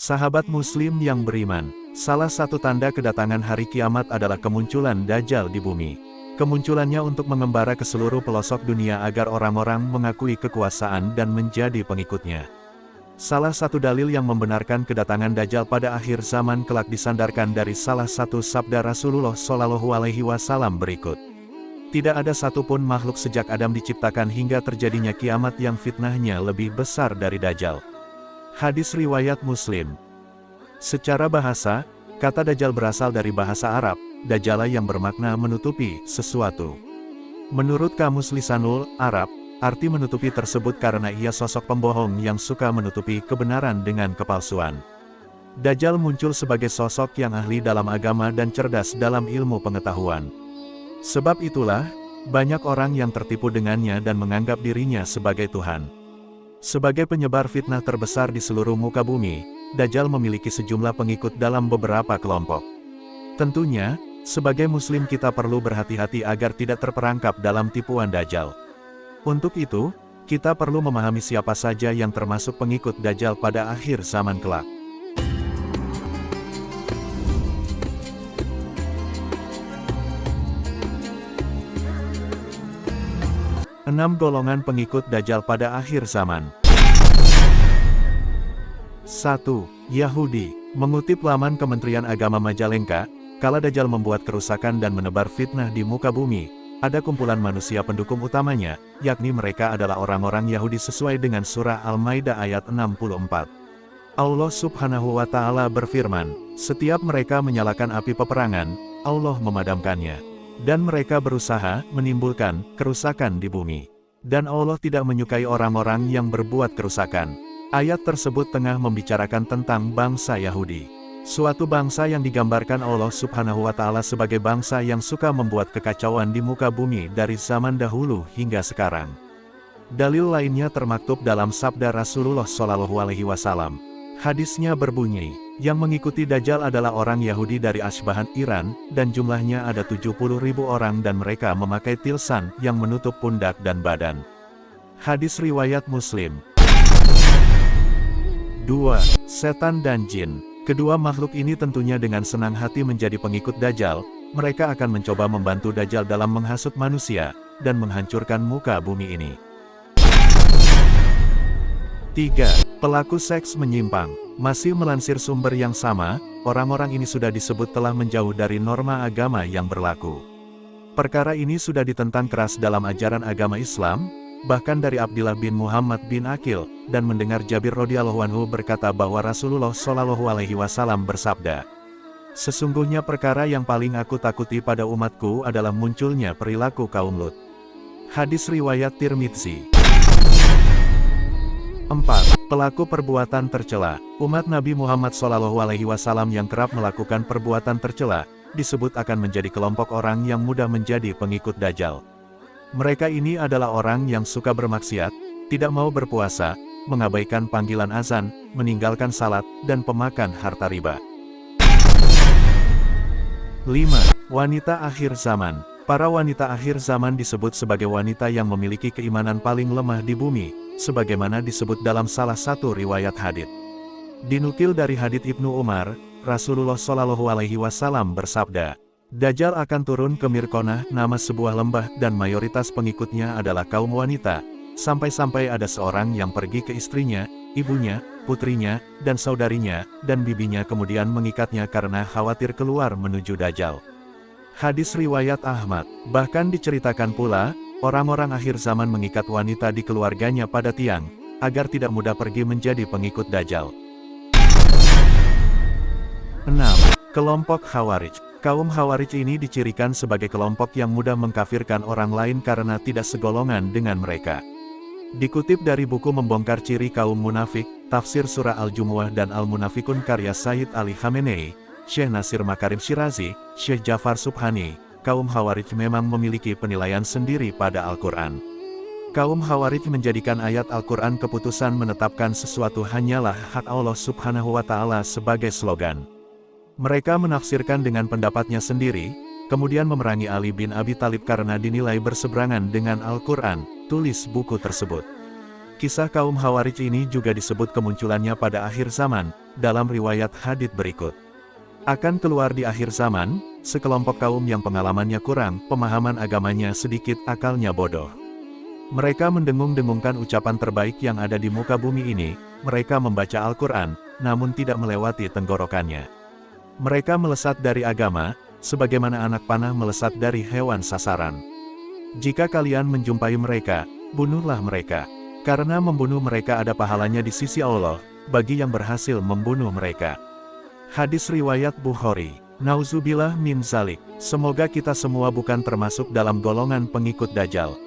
Sahabat Muslim yang beriman, salah satu tanda kedatangan hari kiamat adalah kemunculan Dajjal di bumi. Kemunculannya untuk mengembara ke seluruh pelosok dunia agar orang-orang mengakui kekuasaan dan menjadi pengikutnya. Salah satu dalil yang membenarkan kedatangan Dajjal pada akhir zaman kelak disandarkan dari salah satu sabda Rasulullah Shallallahu Alaihi Wasallam berikut. Tidak ada satupun makhluk sejak Adam diciptakan hingga terjadinya kiamat yang fitnahnya lebih besar dari Dajjal. Hadis riwayat Muslim. Secara bahasa, kata Dajjal berasal dari bahasa Arab, Dajjala yang bermakna menutupi sesuatu. Menurut Kamus Lisanul Arab, arti menutupi tersebut karena ia sosok pembohong yang suka menutupi kebenaran dengan kepalsuan. Dajjal muncul sebagai sosok yang ahli dalam agama dan cerdas dalam ilmu pengetahuan. Sebab itulah, banyak orang yang tertipu dengannya dan menganggap dirinya sebagai Tuhan. Sebagai penyebar fitnah terbesar di seluruh muka bumi, Dajjal memiliki sejumlah pengikut dalam beberapa kelompok. Tentunya, sebagai Muslim kita perlu berhati-hati agar tidak terperangkap dalam tipuan Dajjal. Untuk itu, kita perlu memahami siapa saja yang termasuk pengikut Dajjal pada akhir zaman kelak. Enam golongan pengikut Dajjal pada akhir zaman. 1. Yahudi. Mengutip laman Kementerian Agama Majalengka, kala Dajjal membuat kerusakan dan menebar fitnah di muka bumi, ada kumpulan manusia pendukung utamanya, yakni mereka adalah orang-orang Yahudi sesuai dengan surah Al-Maidah ayat 64. Allah Subhanahu wa Ta'ala berfirman, setiap mereka menyalakan api peperangan, Allah memadamkannya. Dan mereka berusaha menimbulkan kerusakan di bumi. Dan Allah tidak menyukai orang-orang yang berbuat kerusakan. Ayat tersebut tengah membicarakan tentang bangsa Yahudi. Suatu bangsa yang digambarkan Allah Subhanahu wa Ta'ala sebagai bangsa yang suka membuat kekacauan di muka bumi dari zaman dahulu hingga sekarang. Dalil lainnya termaktub dalam sabda Rasulullah Shallallahu Alaihi Wasallam. Hadisnya berbunyi, yang mengikuti Dajjal adalah orang Yahudi dari Asbahan, Iran, dan jumlahnya ada 70.000 orang dan mereka memakai tilsan yang menutup pundak dan badan. Hadis riwayat Muslim. 2. Setan dan Jin. Kedua makhluk ini tentunya dengan senang hati menjadi pengikut Dajjal, mereka akan mencoba membantu Dajjal dalam menghasut manusia, dan menghancurkan muka bumi ini. 3. Pelaku seks menyimpang. Masih melansir sumber yang sama, orang-orang ini sudah disebut telah menjauh dari norma agama yang berlaku. Perkara ini sudah ditentang keras dalam ajaran agama Islam, bahkan dari Abdillah bin Muhammad bin Aqil, dan mendengar Jabir radhiyallahu anhu berkata bahwa Rasulullah Shallallahu Alaihi Wasallam bersabda, sesungguhnya perkara yang paling aku takuti pada umatku adalah munculnya perilaku kaum Lut. Hadis riwayat Tirmidzi. 4. Pelaku perbuatan tercela. Umat Nabi Muhammad SAW yang kerap melakukan perbuatan tercela, disebut akan menjadi kelompok orang yang mudah menjadi pengikut Dajjal. Mereka ini adalah orang yang suka bermaksiat, tidak mau berpuasa, mengabaikan panggilan azan, meninggalkan salat, dan pemakan harta riba. 5. Wanita akhir zaman. Para wanita akhir zaman disebut sebagai wanita yang memiliki keimanan paling lemah di bumi, sebagaimana disebut dalam salah satu riwayat hadits. Dinukil dari hadits Ibnu Umar, Rasulullah Shallallahu Alaihi Wasallam bersabda, Dajjal akan turun ke Mirkonah, nama sebuah lembah, dan mayoritas pengikutnya adalah kaum wanita, sampai-sampai ada seorang yang pergi ke istrinya, ibunya, putrinya, dan saudarinya, dan bibinya kemudian mengikatnya karena khawatir keluar menuju Dajjal. Hadis riwayat Ahmad. Bahkan diceritakan pula, orang-orang akhir zaman mengikat wanita di keluarganya pada tiang, agar tidak mudah pergi menjadi pengikut Dajjal. 6. Kelompok Khawarij. Kaum Khawarij ini dicirikan sebagai kelompok yang mudah mengkafirkan orang lain karena tidak segolongan dengan mereka. Dikutip dari buku Membongkar Ciri Kaum Munafik, Tafsir Surah Al-Jumu'ah dan Al-Munafikun karya Sayyid Ali Khamenei, Syekh Nasir Makarim Syirazi, Syekh Jafar Subhani, kaum Khawarij memang memiliki penilaian sendiri pada Al-Quran. Kaum Khawarij menjadikan ayat Al-Quran keputusan menetapkan sesuatu hanyalah hak Allah Subhanahu wa Ta'ala sebagai slogan. Mereka menafsirkan dengan pendapatnya sendiri, kemudian memerangi Ali bin Abi Thalib karena dinilai berseberangan dengan Al-Quran, tulis buku tersebut. Kisah kaum Khawarij ini juga disebut kemunculannya pada akhir zaman, dalam riwayat hadits berikut. Akan keluar di akhir zaman, sekelompok kaum yang pengalamannya kurang, pemahaman agamanya sedikit, akalnya bodoh. Mereka mendengung-dengungkan ucapan terbaik yang ada di muka bumi ini, mereka membaca Al-Quran, namun tidak melewati tenggorokannya. Mereka melesat dari agama, sebagaimana anak panah melesat dari hewan sasaran. Jika kalian menjumpai mereka, bunuhlah mereka. Karena membunuh mereka ada pahalanya di sisi Allah, bagi yang berhasil membunuh mereka. Hadis riwayat Bukhari. Nauzubillah min zalik. Semoga kita semua bukan termasuk dalam golongan pengikut Dajjal.